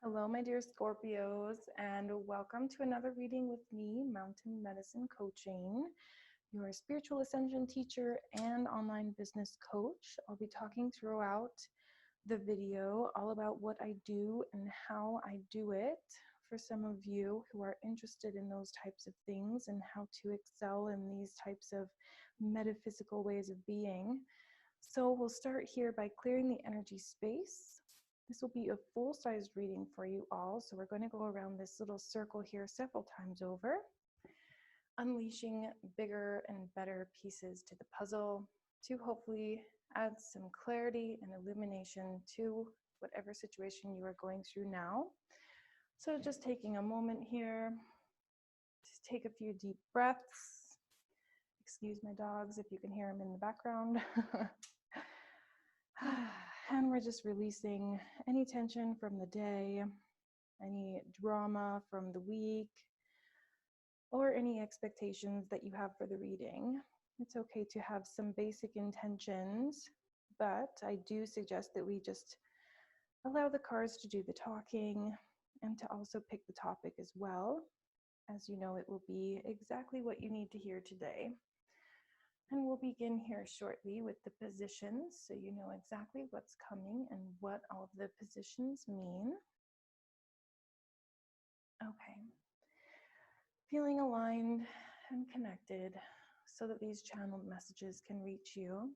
Hello, my dear Scorpios, and welcome to another reading with me, Mountain Medicine Coaching, your spiritual ascension teacher and online business coach. I'll be talking throughout the video all about what I do and how I do it for some of you who are interested in those types of things and how to excel in these types of metaphysical ways of being. So we'll start here by clearing the energy space. This will be a full-sized reading for you all. So we're going to go around this little circle here several times over, unleashing bigger and better pieces to the puzzle to hopefully add some clarity and illumination to whatever situation you are going through now. So just taking a moment here to take a few deep breaths. Excuse my dogs if you can hear them in the background. And we're just releasing any tension from the day, any drama from the week, or any expectations that you have for the reading. It's okay to have some basic intentions, but I do suggest that we just allow the cards to do the talking and to also pick the topic as well. As you know, it will be exactly what you need to hear today. And we'll begin here shortly with the positions, so you know exactly what's coming and what all of the positions mean. Okay. Feeling aligned and connected so that these channeled messages can reach you.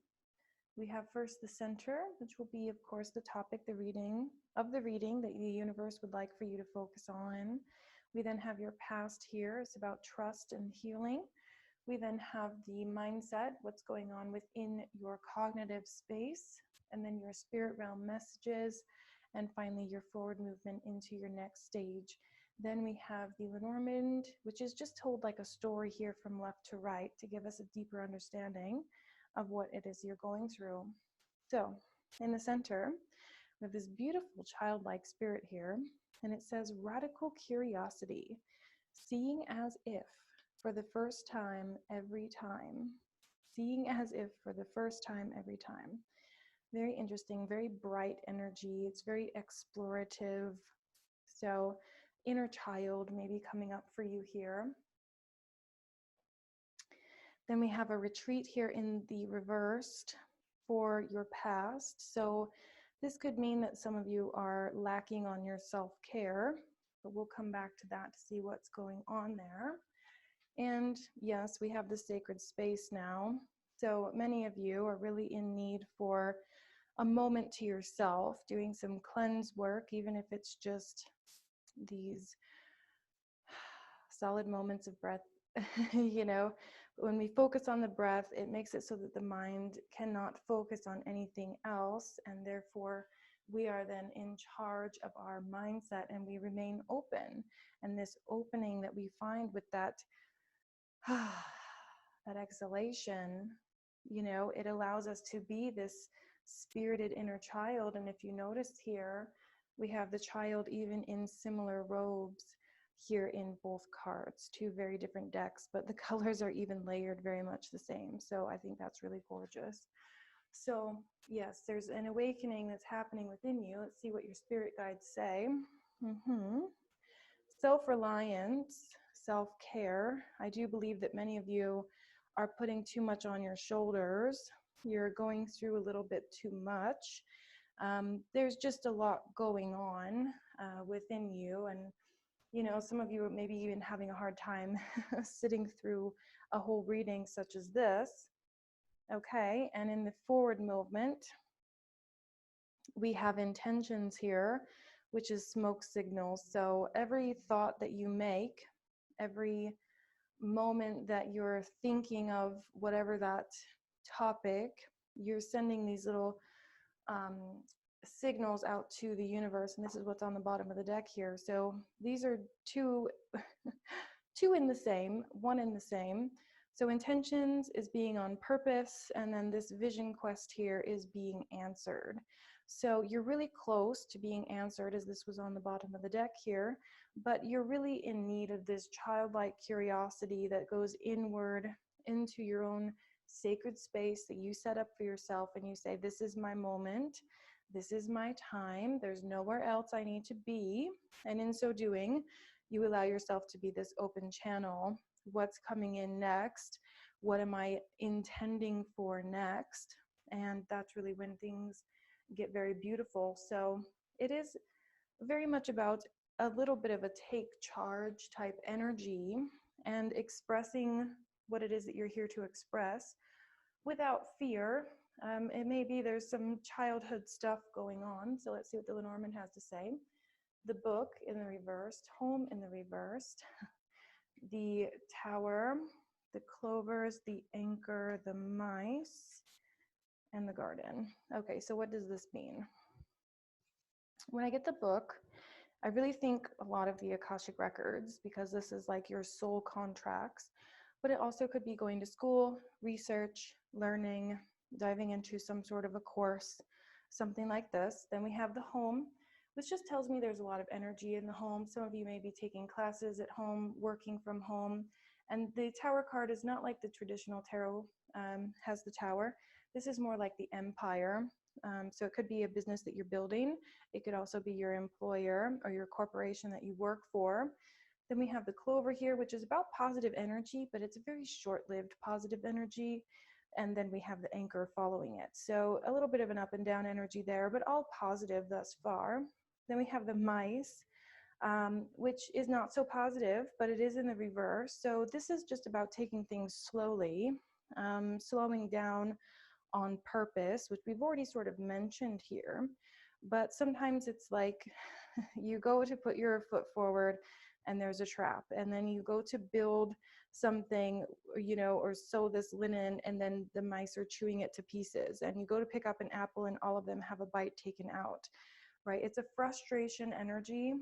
We have first the center, which will be, of course, the topic, the reading that the universe would like for you to focus on. We then have your past here. It's about trust and healing. We then have the mindset, what's going on within your cognitive space, and then your spirit realm messages, and finally your forward movement into your next stage. Then we have the Lenormand, which is just told like a story here from left to right to give us a deeper understanding of what it is you're going through. So in the center, we have this beautiful childlike spirit here, and it says radical curiosity, seeing as if for the first time every time. Seeing as if for the first time every time. Very interesting, very bright energy. It's very explorative. So inner child maybe coming up for you here. Then we have a retreat here in the reversed for your past. So this could mean that some of you are lacking on your self-care, but we'll come back to that to see what's going on there. And yes, we have the sacred space now. So many of you are really in need for a moment to yourself, doing some cleanse work, even if it's just these solid moments of breath. You know, when we focus on the breath, it makes it so that the mind cannot focus on anything else, and therefore we are then in charge of our mindset and we remain open. And this opening that we find with that that exhalation, you know, it allows us to be this spirited inner child. And if you notice here, we have the child even in similar robes here in both cards, two very different decks, but the colors are even layered very much the same. So I think that's really gorgeous. So yes, there's an awakening that's happening within you. Let's see what your spirit guides say. Self-reliance, self-care. I do believe that many of you are putting too much on your shoulders. You're going through a little bit too much. There's just a lot going on within you, and you know, some of you are maybe even having a hard time sitting through a whole reading such as this. Okay, and in the forward movement, we have intentions here, which is smoke signals. So every thought that you make, every moment that you're thinking of whatever that topic, you're sending these little signals out to the universe, and this is what's on the bottom of the deck here. So these are two in the same, one in the same. So intentions is being on purpose, and then this vision quest here is being answered. So you're really close to being answered, as this was on the bottom of the deck here, but you're really in need of this childlike curiosity that goes inward into your own sacred space that you set up for yourself, and you say, this is my moment. this is my time. There's nowhere else I need to be. And in so doing, you allow yourself to be this open channel. What's coming in next? What am I intending for next? And that's really when things get very beautiful. So it is very much about a little bit of a take charge type energy and expressing what it is that you're here to express without fear. It may be there's some childhood stuff going on. So let's see what the Lenormand has to say. The book in the reversed, home in the reversed, the tower, the clovers, the anchor, the mice, and the garden. Okay, so what does this mean? When I get the book, I really think a lot of the Akashic records, because this is like your soul contracts, but it also could be going to school, research, learning, diving into some sort of a course, something like this. Then we have the home, which just tells me there's a lot of energy in the home. Some of you may be taking classes at home, working from home. And the Tower card is not like the traditional tarot has the Tower. This is more like the Empire. So it could be a business that you're building. It could also be your employer or your corporation that you work for. Then we have the clover here, which is about positive energy, but it's a very short-lived positive energy. And then we have the anchor following it. So a little bit of an up and down energy there, but all positive thus far. Then we have the mice, which is not so positive, but it is in the reverse. So this is just about taking things slowly, slowing down on purpose, which we've already sort of mentioned here. But sometimes it's like you go to put your foot forward and there's a trap, and then you go to build something, you know, or sew this linen, and then the mice are chewing it to pieces, and you go to pick up an apple and all of them have a bite taken out, right? It's a frustration energy,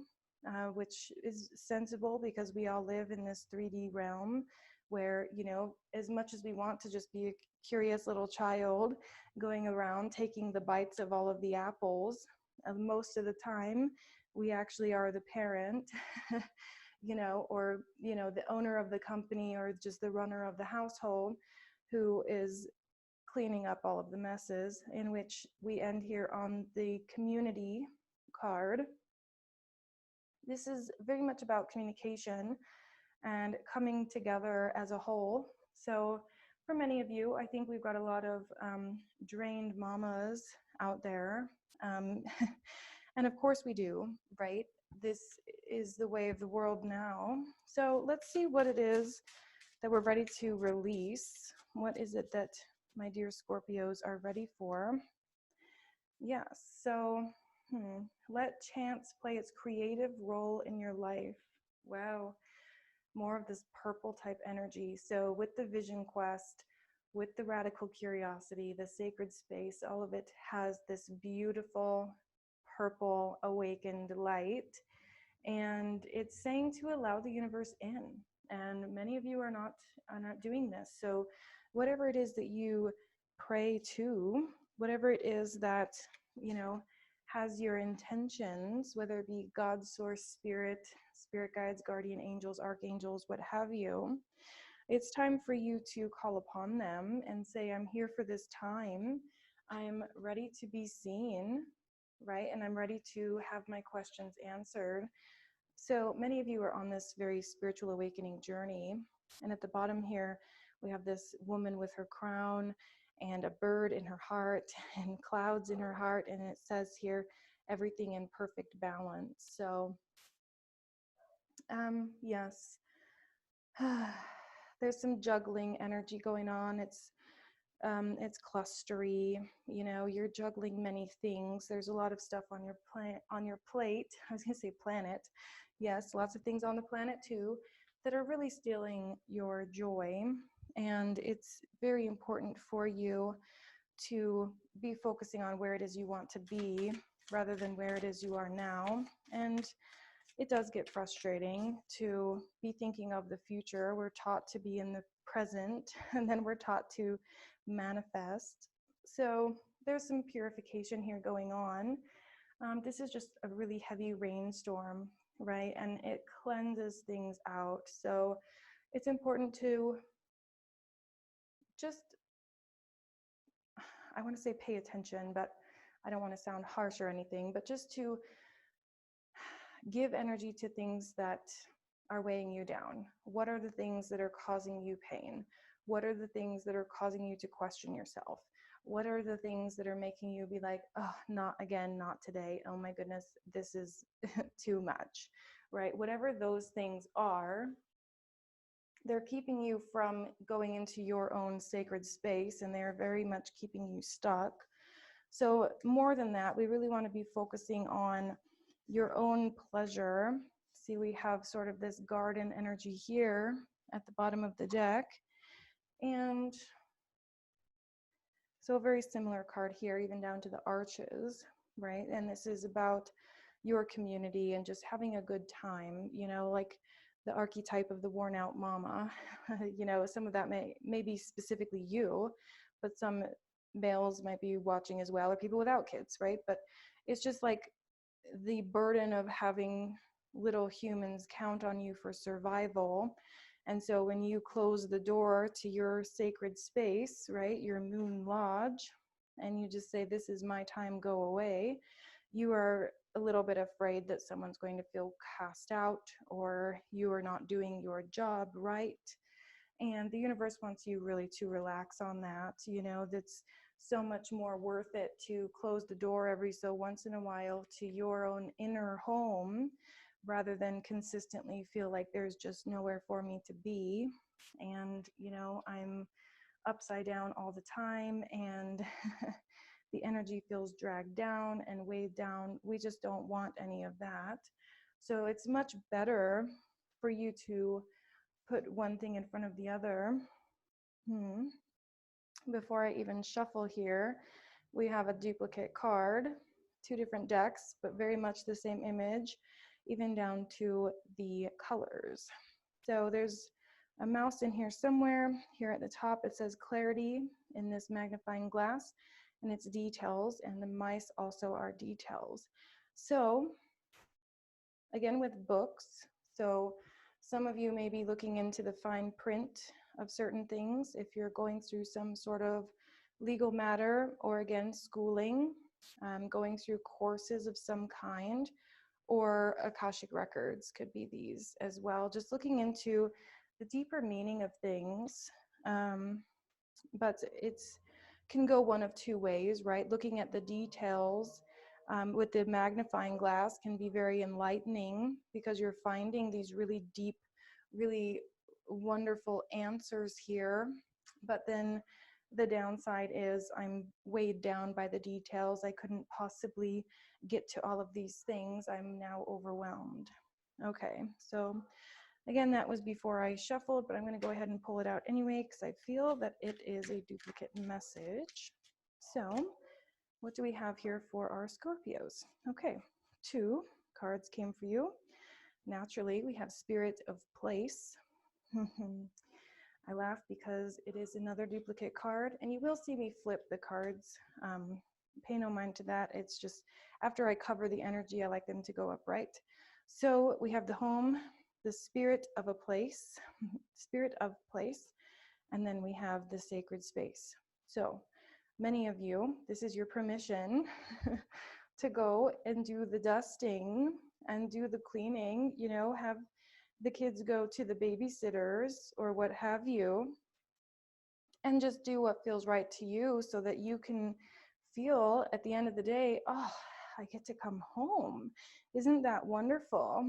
which is sensible because we all live in this 3D realm where, you know, as much as we want to just be a curious little child going around taking the bites of all of the apples, most of the time we actually are the parent, you know, or, you know, the owner of the company or just the runner of the household who is cleaning up all of the messes, in which we end here on the community card. This is very much about communication and coming together as a whole. So for many of you, I think we've got a lot of drained mamas out there. And of course we do, right? This is the way of the world now. So let's see what it is that we're ready to release. What is it that my dear Scorpios are ready for? Yes, so let chance play its creative role in your life. Wow, more of this purple type energy. So with the vision quest, with the radical curiosity, the sacred space, all of it has this beautiful purple awakened light. And it's saying to allow the universe in. And many of you are not doing this. So whatever it is that you pray to, whatever it is that, you know, has your intentions, whether it be God, source, spirit, spirit guides, guardian angels, archangels, what have you, it's time for you to call upon them and say, I'm here for this time. I'm ready to be seen, right? And I'm ready to have my questions answered. So many of you are on this very spiritual awakening journey. And at the bottom here, we have this woman with her crown and a bird in her heart and clouds in her heart. And it says here, everything in perfect balance. So, yes, there's some juggling energy going on. It's clustery, you know, you're juggling many things. There's a lot of stuff on your plate. I was gonna say planet. Yes, lots of things on the planet too that are really stealing your joy. And it's very important for you to be focusing on where it is you want to be rather than where it is you are now. And it does get frustrating to be thinking of the future. We're taught to be in the present, and then we're taught to manifest. So there's some purification here going on. This is just a really heavy rainstorm, right? And it cleanses things out. So it's important to just, I want to say pay attention, but I don't want to sound harsh or anything, but just to give energy to things that are weighing you down. What are the things that are causing you pain? What are the things that are causing you to question yourself? What are the things that are making you be like, oh, not again, not today. Oh my goodness, this is too much, right? Whatever those things are, they're keeping you from going into your own sacred space, and they're very much keeping you stuck. So more than that, we really want to be focusing on your own pleasure. See, we have sort of this garden energy here at the bottom of the deck. And so a very similar card here, even down to the arches, right? And this is about your community and just having a good time, you know, like the archetype of the worn out mama. You know, some of that may be specifically you, but some males might be watching as well, or people without kids, right? But it's just like the burden of having little humans count on you for survival. And so when you close the door to your sacred space, right, your moon lodge, and you just say, this is my time, go away, you are a little bit afraid that someone's going to feel cast out, or you are not doing your job right. And the universe wants you really to relax on that. You know, that's so much more worth it to close the door every so once in a while to your own inner home, rather than consistently feel like there's just nowhere for me to be. And, you know, I'm upside down all the time, and the energy feels dragged down and weighed down. We just don't want any of that. So it's much better for you to put one thing in front of the other. Before I even shuffle here, we have a duplicate card, two different decks, but very much the same image, even down to the colors. So there's a mouse in here somewhere. Here at the top, it says clarity in this magnifying glass, and it's details, and the mice also are details. So again, with books, so some of you may be looking into the fine print of certain things if you're going through some sort of legal matter, or again, schooling, going through courses of some kind, or Akashic records could be these as well. Just looking into the deeper meaning of things. But it's can go one of two ways, right? Looking at the details with the magnifying glass can be very enlightening, because you're finding these really deep, really wonderful answers here. But then the downside is I'm weighed down by the details. I couldn't possibly get to all of these things. I'm now overwhelmed. Okay, so again, that was before I shuffled, but I'm going to go ahead and pull it out anyway, because I feel that it is a duplicate message. So what do we have here for our Scorpios? Okay, 2 cards came for you. Naturally, we have Spirit of Place. I laugh because it is another duplicate card, and you will see me flip the cards. Pay no mind to that. It's just after I cover the energy, I like them to go upright. So we have the home, the spirit of a place, spirit of place, and then we have the sacred space. So many of you, this is your permission to go and do the dusting and do the cleaning, you know, have the kids go to the babysitters or what have you, and just do what feels right to you, so that you can feel at the end of the day, oh, I get to come home. Isn't that wonderful?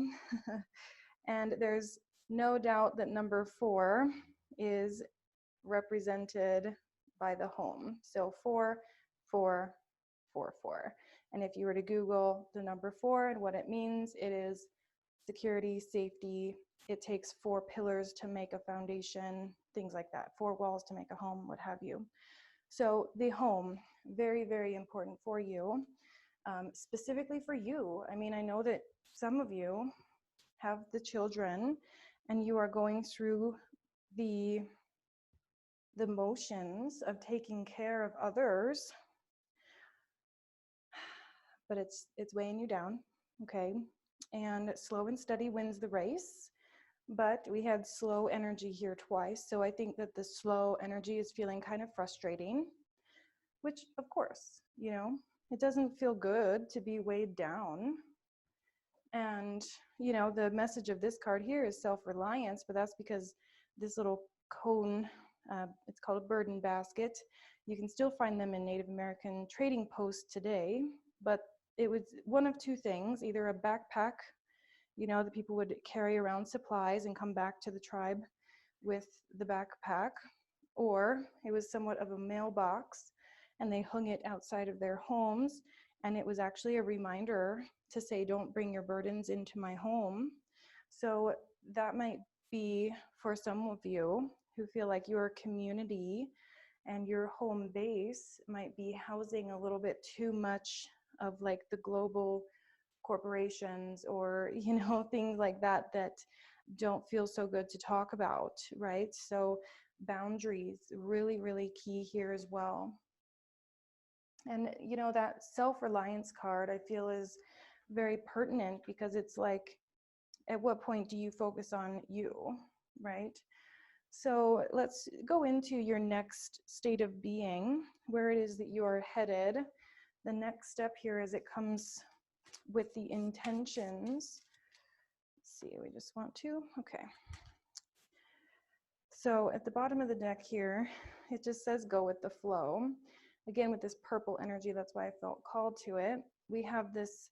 And there's no doubt that number 4 is represented by the home. So 4, 4, 4, 4. And if you were to Google the number 4 and what it means, it is security, safety. It takes 4 pillars to make a foundation, things like that, 4 walls to make a home, what have you. So the home, very, very important for you, specifically for you. I mean, I know that some of you have the children and you are going through the motions of taking care of others, but it's weighing you down, okay? And slow and steady wins the race, but we had slow energy here twice, so I think that the slow energy is feeling kind of frustrating, which of course, you know, It doesn't feel good to be weighed down. And, you know, the message of this card here is self-reliance, but that's because this little cone, it's called a burden basket. You can still find them in Native American trading posts today, but it was one of two things, either a backpack, you know, that people would carry around supplies and come back to the tribe with the backpack, or it was somewhat of a mailbox and they hung it outside of their homes, and it was actually a reminder to say, don't bring your burdens into my home. So that might be for some of you who feel like your community and your home base might be housing a little bit too much of like the global corporations, or, you know, things like that that don't feel so good to talk about, right? So boundaries, really, really key here as well. And, you know, that self-reliance card, I feel, is very pertinent because it's like, at what point do you focus on you, right? So let's go into your next state of being, where it is that you are headed. The next step here is it comes with the intentions. Let's see, we just want to, okay. So at the bottom of the deck here, it just says go with the flow. Again, with this purple energy, that's why I felt called to it. We have this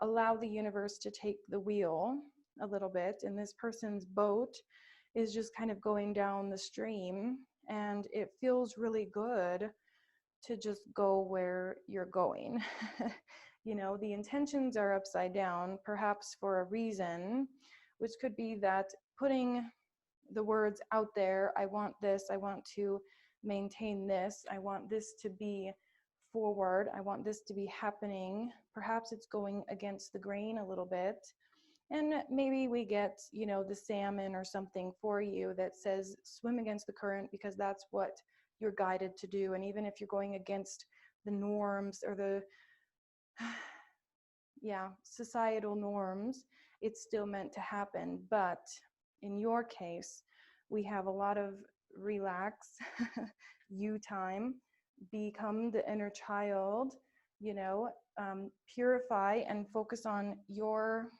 allow the universe to take the wheel a little bit, and this person's boat is just kind of going down the stream, and it feels really good to just go where you're going. You know, the intentions are upside down, perhaps for a reason, which could be that putting the words out there, I want this, I want to maintain this, I want this to be forward, I want this to be happening. Perhaps it's going against the grain a little bit. And maybe we get, you know, the salmon or something for you that says swim against the current, because that's what you're guided to do. And even if you're going against the norms or the societal norms, it's still meant to happen. But in your case, we have a lot of relax, you time, become the inner child, you know, purify and focus on your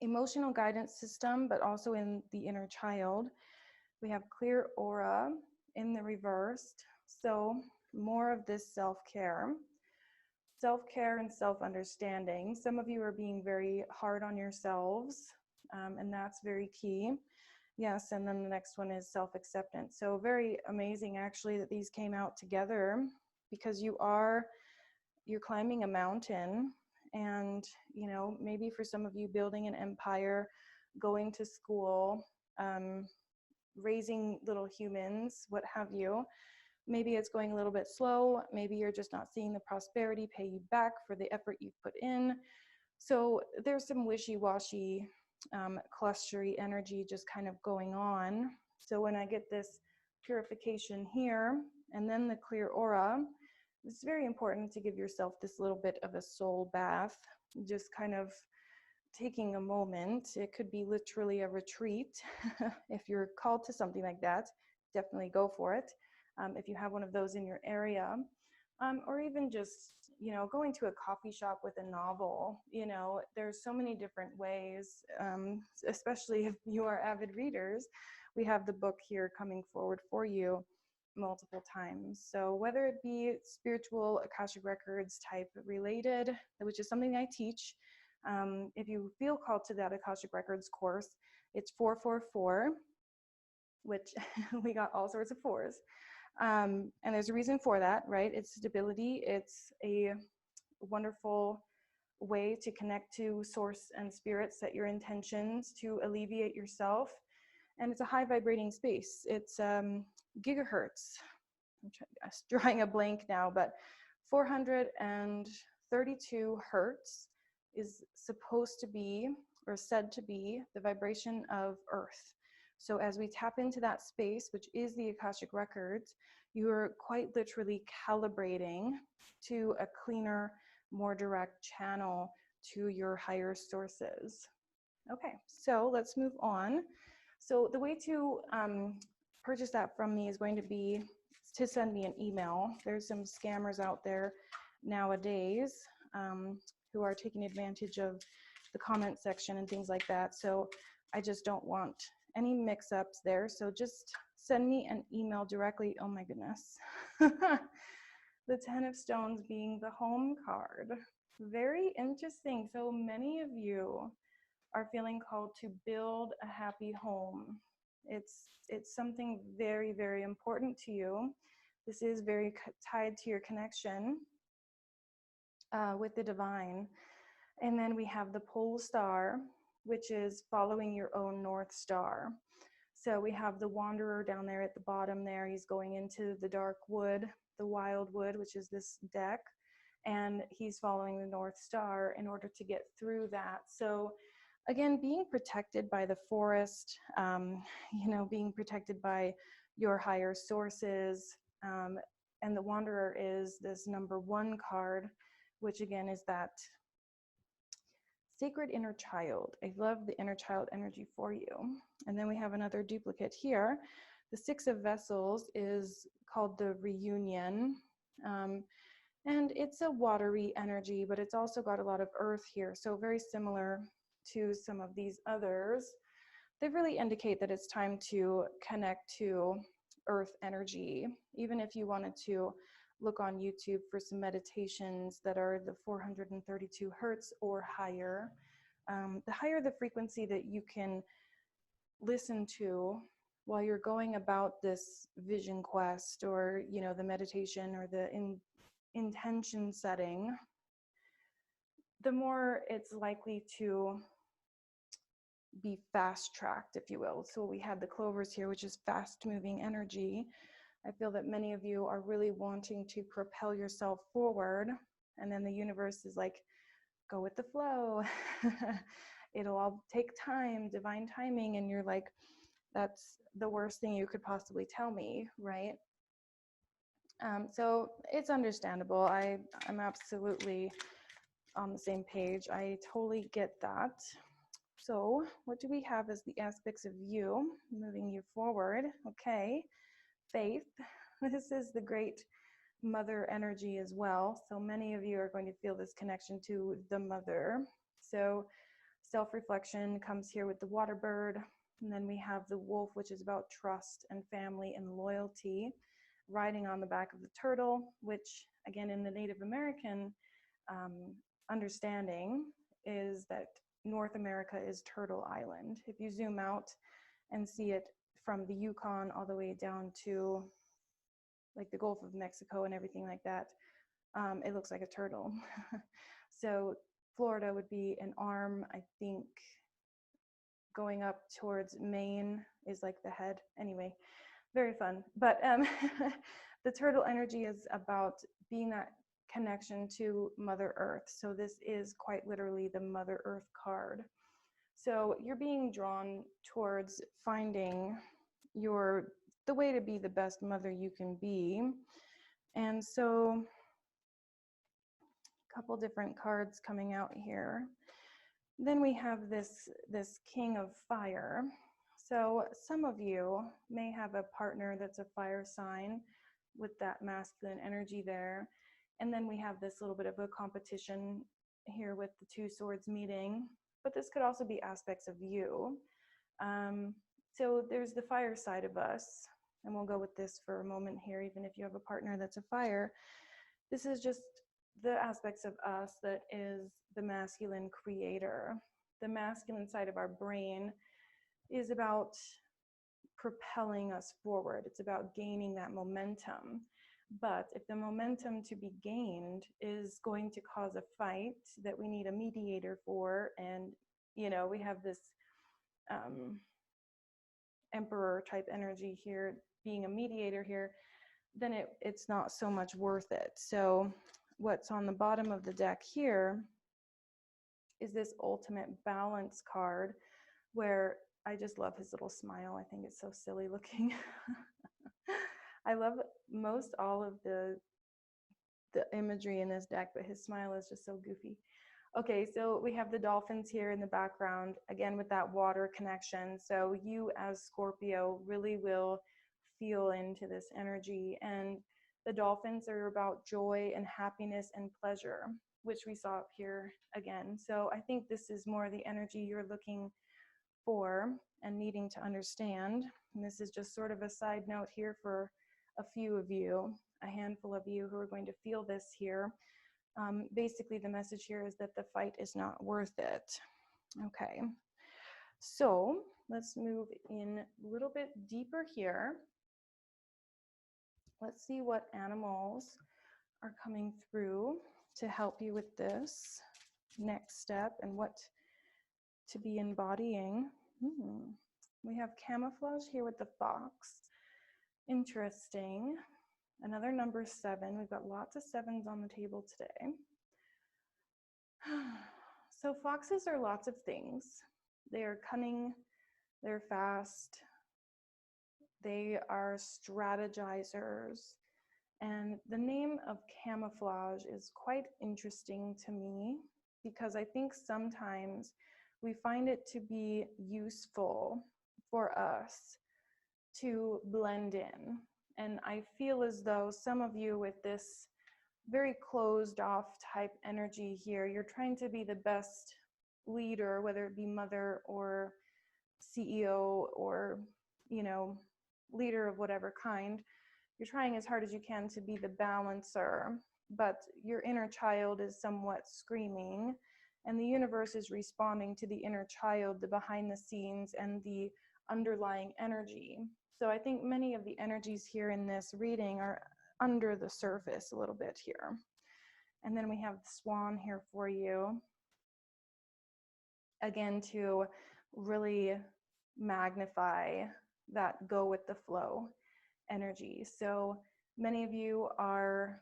emotional guidance system, but also in the inner child. We have clear aura in the reversed. So more of this self-care and self-understanding. Some of you are being very hard on yourselves, and that's very key. Yes, and then the next one is self-acceptance. So very amazing actually that these came out together, because you're climbing a mountain, and, you know, maybe for some of you building an empire, going to school, raising little humans, what have you. Maybe it's going a little bit slow. Maybe you're just not seeing the prosperity pay you back for the effort you've put in. So there's some wishy-washy, clustery energy just kind of going on. So when I get this purification here, and then the clear aura, it's very important to give yourself this little bit of a soul bath, just kind of taking a moment. It could be literally a retreat. If you're called to something like that, definitely go for it. If you have one of those in your area, or even just, you know, going to a coffee shop with a novel. You know, there's so many different ways, especially if you are avid readers. We have the book here coming forward for you multiple times. So whether it be spiritual, Akashic Records type related, which is something I teach, if you feel called to that Akashic Records course, it's 444, which we got all sorts of fours. And there's a reason for that, right? It's stability. It's a wonderful way to connect to source and spirit, set your intentions to alleviate yourself. And it's a high vibrating space. It's gigahertz. I'm drawing a blank now, but 432 hertz is supposed to be, or said to be, the vibration of Earth. So as we tap into that space, which is the Akashic Records, you are quite literally calibrating to a cleaner, more direct channel to your higher sources. Okay, so let's move on. So the way to purchase that from me is going to be to send me an email. There's some scammers out there nowadays who are taking advantage of the comment section and things like that. So I just don't want any mix-ups there. So just send me an email directly. Oh my goodness. The 10 of Stones being the home card. Very interesting. So many of you are feeling called to build a happy home. It's something very, very important to you. This is very tied to your connection with the divine. And then we have the pole star, which is following your own North Star. So we have the wanderer down there at the bottom there. He's going into the dark wood, the wildwood, which is this deck. And he's following the North Star in order to get through that. So again, being protected by the forest, being protected by your higher sources. And the wanderer is this #1 card, which again is that sacred inner child. I love the inner child energy for you. And then we have another duplicate here. The 6 of Vessels is called the reunion. And it's a watery energy, but it's also got a lot of earth here. So very similar to some of these others. They really indicate that it's time to connect to earth energy. Even if you wanted to look on YouTube for some meditations that are the 432 hertz or higher. The higher the frequency that you can listen to while you're going about this vision quest, or the meditation or the intention setting, the more it's likely to be fast-tracked, if you will. So we have the clovers here, which is fast-moving energy. I feel that many of you are really wanting to propel yourself forward, and then the universe is like, go with the flow. It'll all take time, divine timing, and you're like, that's the worst thing you could possibly tell me, right? So it's understandable. I'm absolutely on the same page. I totally get that. So what do we have as the aspects of you moving you forward? Okay, faith. This is the great mother energy as well. So many of you are going to feel this connection to the mother. So self-reflection comes here with the water bird. And then we have the wolf, which is about trust and family and loyalty, riding on the back of the turtle, which again in the Native American understanding is that North America is Turtle Island. If you zoom out and see it from the Yukon all the way down to like the Gulf of Mexico and everything like that, it looks like a turtle. So Florida would be an arm, I think. Going up towards Maine is like the head. Anyway, very fun. But the turtle energy is about being that connection to Mother Earth. So this is quite literally the Mother Earth card. So you're being drawn towards finding the way to be the best mother you can be. And so a couple different cards coming out here. Then we have this King of Fire. So some of you may have a partner that's a fire sign with that masculine energy there. And then we have this little bit of a competition here with the 2 swords meeting, but this could also be aspects of you. So there's the fire side of us, and we'll go with this for a moment here, even if you have a partner that's a fire. This is just the aspects of us that is the masculine creator. The masculine side of our brain is about propelling us forward. It's about gaining that momentum. But if the momentum to be gained is going to cause a fight that we need a mediator for, and we have this emperor type energy here, being a mediator here, then it's not so much worth it. So what's on the bottom of the deck here is this ultimate balance card, where I just love his little smile. I think it's so silly looking. I love most all of the imagery in this deck, but his smile is just so goofy. Okay, so we have the dolphins here in the background, again with that water connection. So you as Scorpio really will feel into this energy, and The dolphins are about joy and happiness and pleasure, which we saw up here again. So I think this is more the energy you're looking for and needing to understand. And this is just sort of a side note here for a few of you, a handful of you who are going to feel this here. Basically, the message here is that the fight is not worth it. Okay, so let's move in a little bit deeper here. Let's see what animals are coming through to help you with this next step and what to be embodying. We have camouflage here with the fox. Interesting. Another number 7. We've got lots of 7s on the table today. So foxes are lots of things. They are cunning, they're fast, they are strategizers. And the name of camouflage is quite interesting to me because I think sometimes we find it to be useful for us to blend in. And I feel as though some of you with this very closed off type energy here, you're trying to be the best leader, whether it be mother or CEO or, you know, leader of whatever kind. You're trying as hard as you can to be the balancer, but your inner child is somewhat screaming, and the universe is responding to the inner child, the behind the scenes and the underlying energy. So I think many of the energies here in this reading are under the surface a little bit here. And then we have the swan here for you, again, to really magnify that go with the flow energy. So many of you are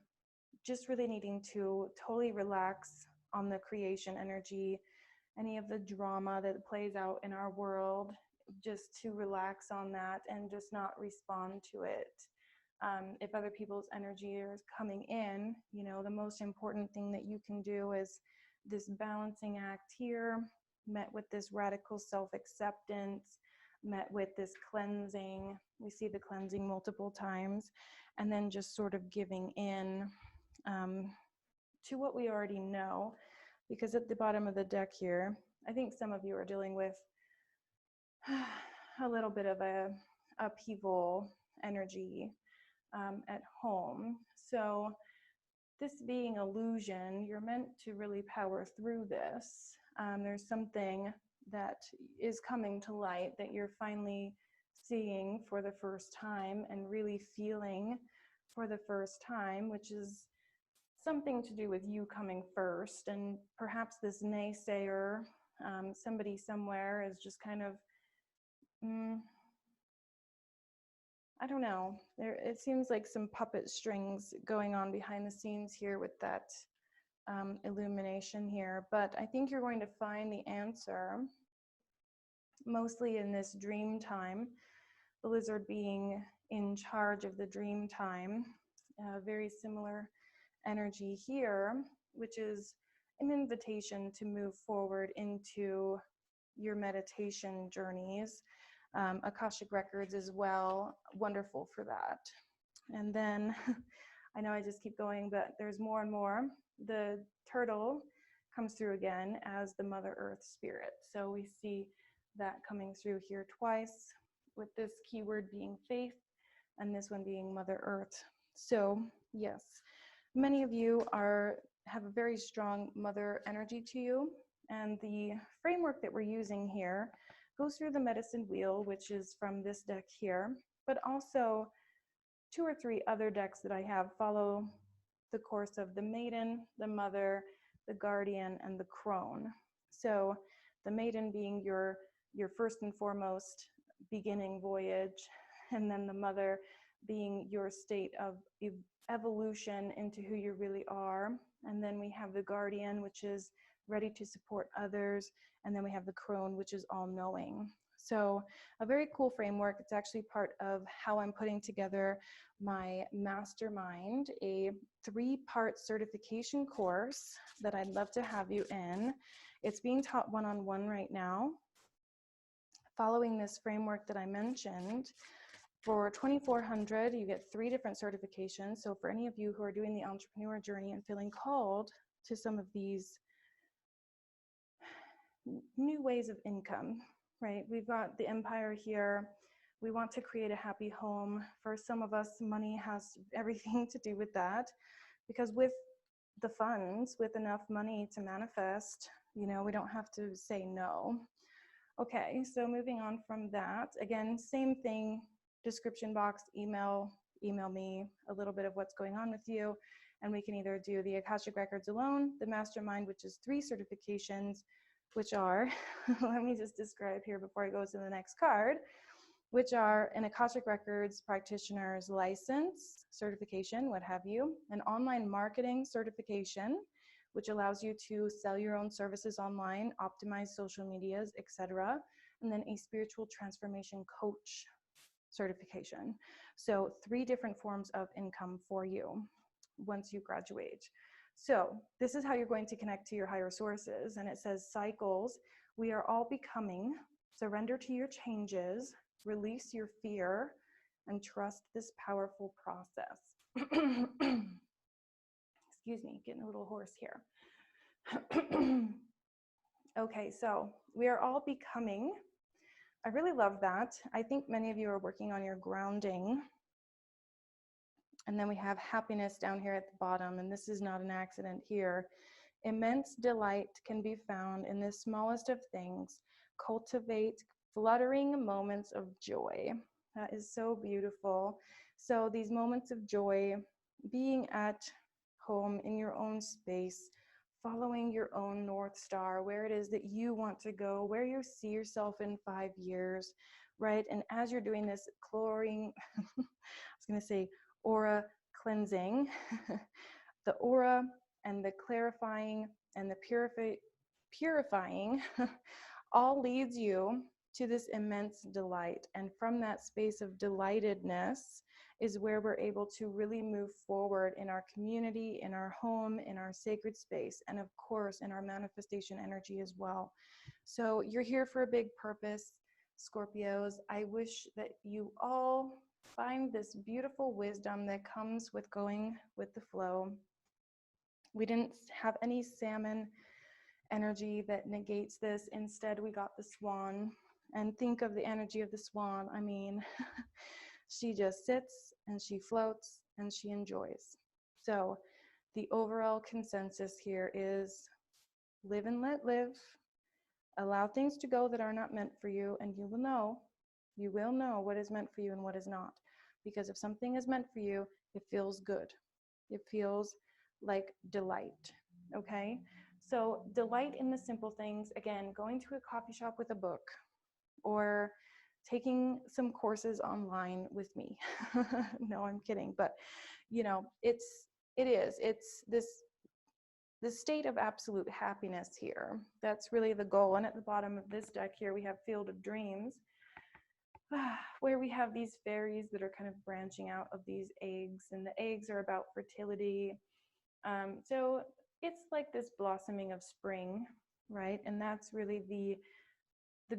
just really needing to totally relax on the creation energy, any of the drama that plays out in our world, just to relax on that and just not respond to it. If other people's energy is coming in, you know, the most important thing that you can do is this balancing act here, met with this radical self-acceptance, met with this cleansing. We see the cleansing multiple times, and then just sort of giving in to what we already know. Because at the bottom of the deck here, I think some of you are dealing with a little bit of a upheaval energy at home. So this being illusion, you're meant to really power through this. There's something that is coming to light that you're finally seeing for the first time and really feeling for the first time, which is something to do with you coming first. And perhaps this naysayer, somebody somewhere is just kind of, I don't know, it seems like some puppet strings going on behind the scenes here with that illumination here. But I think you're going to find the answer mostly in this dream time, the lizard being in charge of the dream time. Very similar energy here, which is an invitation to move forward into your meditation journeys. Akashic records as well, wonderful for that. And then I know I just keep going, but there's more and more. The turtle comes through again as the Mother Earth spirit. So we see that coming through here twice, with this keyword being faith and this one being Mother Earth. So yes, many of you have a very strong mother energy to you, and the framework that we're using here goes through the medicine wheel, which is from this deck here, but also 2 or 3 other decks that I have follow the course of the maiden, the mother, the guardian, and the crone. So the maiden being your first and foremost beginning voyage, and then the mother being your state of evolution into who you really are. And then we have the guardian, which is ready to support others. And then we have the crone, which is all-knowing. So a very cool framework. It's actually part of how I'm putting together my mastermind, a 3-part certification course that I'd love to have you in. It's being taught one-on-one right now, following this framework that I mentioned. For $2,400, you get 3 different certifications. So for any of you who are doing the entrepreneur journey and feeling called to some of these new ways of income, right? We've got the empire here. We want to create a happy home. For some of us, money has everything to do with that, because with the funds, with enough money to manifest, you know, we don't have to say no. Okay, so moving on from that, again, same thing, description box, email me a little bit of what's going on with you, and we can either do the Akashic Records alone, the Mastermind, which is 3 certifications, which are, let me just describe here before I go to the next card, which are an Akashic Records practitioner's license, certification, what have you, an online marketing certification, which allows you to sell your own services online, optimize social medias, etc., and then a spiritual transformation coach certification. So 3 different forms of income for you once you graduate. So this is how you're going to connect to your higher sources. And it says cycles. We are all becoming. Surrender to your changes. Release your fear. And trust this powerful process. Excuse me, getting a little hoarse here. Okay, so we are all becoming. I really love that. I think many of you are working on your grounding. And then we have happiness down here at the bottom, and this is not an accident here. Immense delight can be found in the smallest of things. Cultivate fluttering moments of joy. That is so beautiful. So these moments of joy, being at home in your own space, following your own North Star, where it is that you want to go, where you see yourself in 5 years, right? And as you're doing this chlorine, I was going to say aura cleansing, the aura and the clarifying and the purifying all leads you to this immense delight. And from that space of delightedness is where we're able to really move forward in our community, in our home, in our sacred space, and of course in our manifestation energy as well. So you're here for a big purpose, Scorpios. I wish that you all find this beautiful wisdom that comes with going with the flow. We didn't have any salmon energy that negates this. Instead, we got the swan. And think of the energy of the swan. I mean, she just sits and she floats and she enjoys. So the overall consensus here is live and let live. Allow things to go that are not meant for you, and you will know what is meant for you and what is not. Because if something is meant for you, it feels good. It feels like delight, okay? So delight in the simple things. Again, going to a coffee shop with a book, or taking some courses online with me. No, I'm kidding. But, you know, it's this state of absolute happiness here. That's really the goal. And at the bottom of this deck here, we have Field of Dreams, where we have these fairies that are kind of branching out of these eggs, and the eggs are about fertility. So it's like this blossoming of spring, right? And that's really the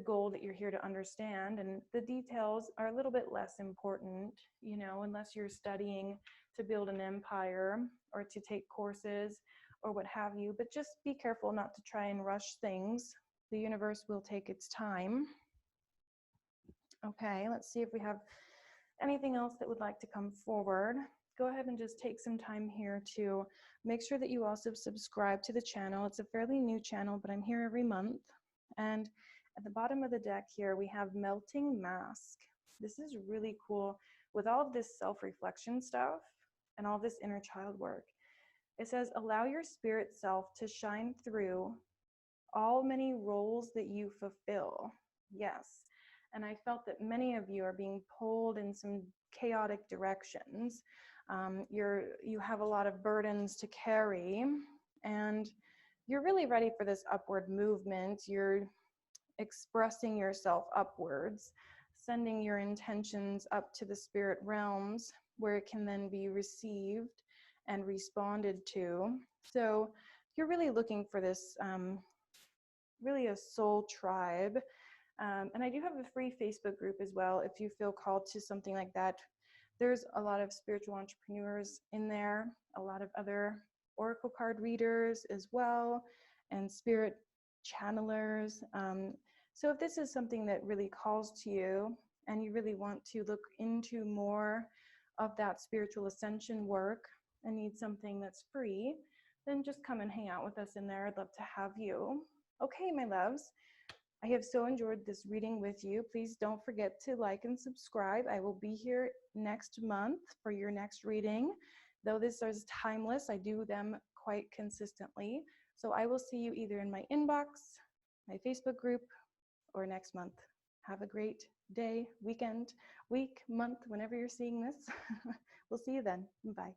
goal that you're here to understand. And the details are a little bit less important, you know, unless you're studying to build an empire or to take courses or what have you. But just be careful not to try and rush things. The universe will take its time. Okay, let's see if we have anything else that would like to come forward. Go ahead and just take some time here to make sure that you also subscribe to the channel. It's a fairly new channel, but I'm here every month. And at the bottom of the deck here, we have Melting Mask. This is really cool with all of this self-reflection stuff and all this inner child work. It says, allow your spirit self to shine through all many roles that you fulfill. Yes. And I felt that many of you are being pulled in some chaotic directions. You have a lot of burdens to carry, and you're really ready for this upward movement. You're expressing yourself upwards, sending your intentions up to the spirit realms where it can then be received and responded to. So you're really looking for this, really a soul tribe. And I do have a free Facebook group as well if you feel called to something like that. There's a lot of spiritual entrepreneurs in there, a lot of other oracle card readers as well, and spirit channelers. So if this is something that really calls to you and you really want to look into more of that spiritual ascension work and need something that's free, then just come and hang out with us in there. I'd love to have you. Okay, my loves. I have so enjoyed this reading with you. Please don't forget to like and subscribe. I will be here next month for your next reading. Though this is timeless, I do them quite consistently. So I will see you either in my inbox, my Facebook group, or next month. Have a great day, weekend, week, month, whenever you're seeing this. We'll see you then. Bye.